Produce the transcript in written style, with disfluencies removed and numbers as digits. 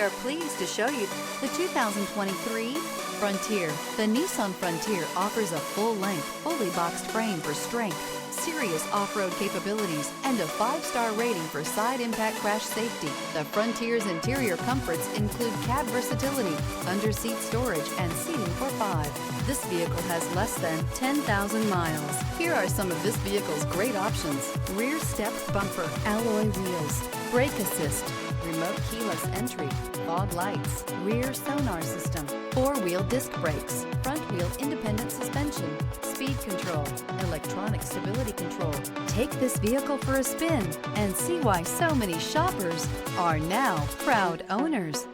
are pleased to show you the 2023 Frontier. The Nissan Frontier offers a full-length, fully boxed frame for strength, serious off-road capabilities, and a 5-star rating for side impact crash safety. The Frontier's interior comforts include cab versatility, under-seat storage, and seating for 5. This vehicle has less than 10,000 miles. Here are some of this vehicle's great options: rear step bumper, alloy wheels, brake assist, remote keyless entry, fog lights, rear sonar system, 4-wheel disc brakes, front wheel independent suspension, speed control, electronic stability control. Take this vehicle for a spin and see why so many shoppers are now proud owners.